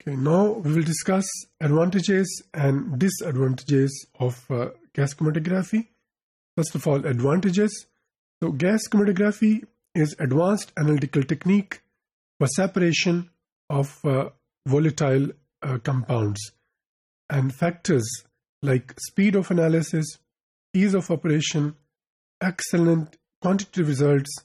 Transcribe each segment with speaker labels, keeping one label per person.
Speaker 1: Okay, now we will discuss advantages and disadvantages of gas chromatography. First of all, advantages. So gas chromatography is advanced analytical technique for separation of volatile compounds, and factors like speed of analysis, ease of operation, excellent quantitative results,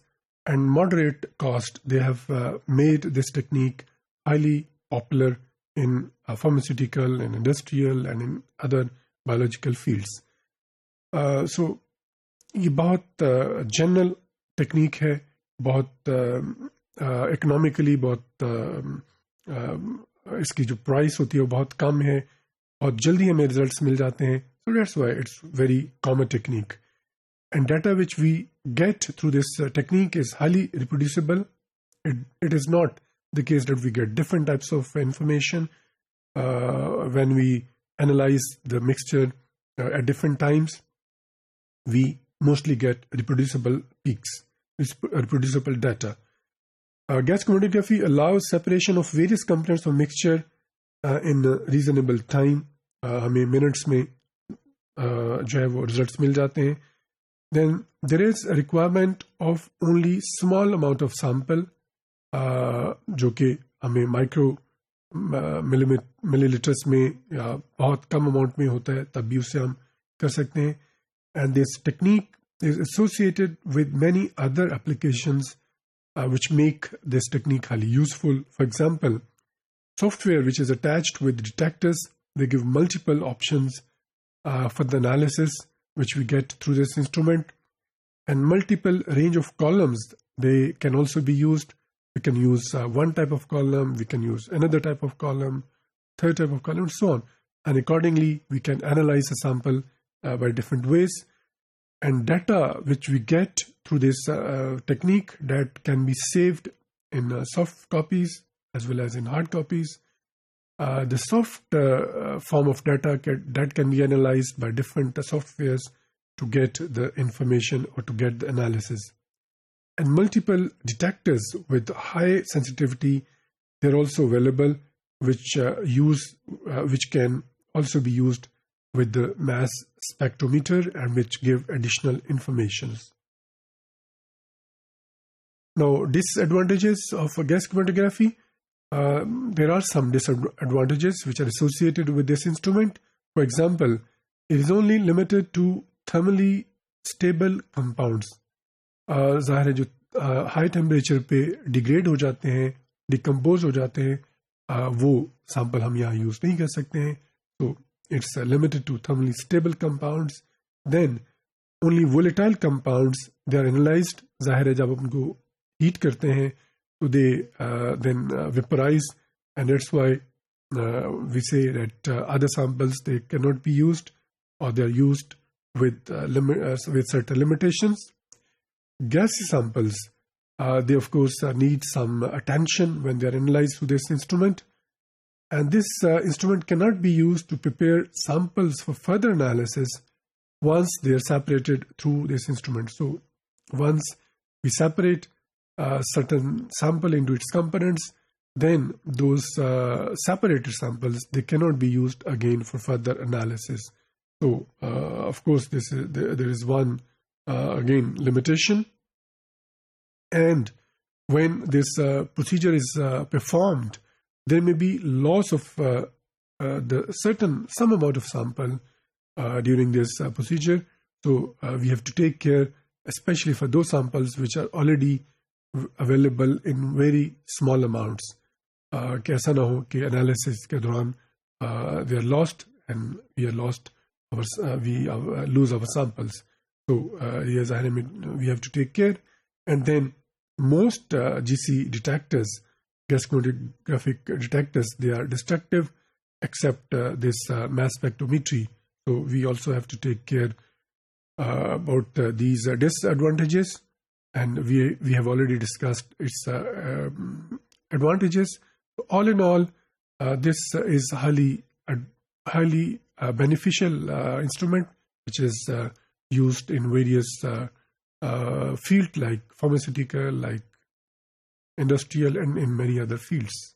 Speaker 1: and moderate cost, they have made this technique highly popular in pharmaceutical and industrial and in other biological fields. So ये बहुत general technique है, बहुत economically बहुत इसकी जो price होती है वो बहुत कम है, बहुत जल्दी हमें रिजल्ट्स मिल जाते हैं. So that's why it's very common technique. And data which we get through this technique is highly reproducible. It is not the case that we get different types of information when we analyze the mixture at different times. We mostly get reproducible peaks, reproducible data. Gas chromatography allows separation of various components of mixture in a reasonable time. हमें minutes में जो है वो results मिल जाते हैं. Then there is a requirement of only small amount of sample, जो कि हमें माइक्रो मिलीलीटर्स में या बहुत कम अमाउंट में होता है, तब भी उससे हम कर सकते हैं. And this technique is associated with many other applications which make this technique highly useful. For example, software which is attached with detectors, they give multiple options for the analysis which we get through this instrument, and multiple range of columns they can also be used. We can use one type of column, we can use another type of column, third type of column, and so on. And accordingly, we can analyze a sample by different ways. And data which we get through this technique that can be saved in soft copies as well as in hard copies. The soft form of data that can be analyzed by different softwares to get the information or to get the analysis. And multiple detectors with high sensitivity, they're also available, which can also be used with the mass spectrometer and which give additional information. Now, disadvantages of gas chromatography. There are some disadvantages which are associated with this instrument. For example, it is only limited to thermally stable compounds. ज़ाहिर है जो high temperature पे degrade हो जाते हैं, decompose हो जाते हैं, वो सैंपल हम यहाँ यूज़ नहीं कर सकते हैं. तो it's limited to thermally stable compounds. Then only volatile compounds, they are analyzed. ज़ाहिर है जब उनको हीट करते हैं so they then vaporize, and that's why we say that other samples, they cannot be used, or they are used with certain limitations. Gas samples, they of course need some attention when they are analyzed through this instrument, and this instrument cannot be used to prepare samples for further analysis once they are separated through this instrument. So once we separate certain sample into its components, then those separated samples, they cannot be used again for further analysis. So of course there is one again limitation. And when this procedure is performed, there may be loss of some amount of sample during this procedure. So we have to take care, especially for those samples which are already available in very small amounts. कि ऐसा ना हो कि analysis के दौरान they are lost and we lose our samples. So yes, we have to take care. And then most GC detectors, gas chromatographic detectors, they are destructive except this mass spectrometry. So we also have to take care about these disadvantages. And we have already discussed its advantages. All in all, this is highly beneficial instrument, which is used in various fields like pharmaceutical, like industrial, and in many other fields.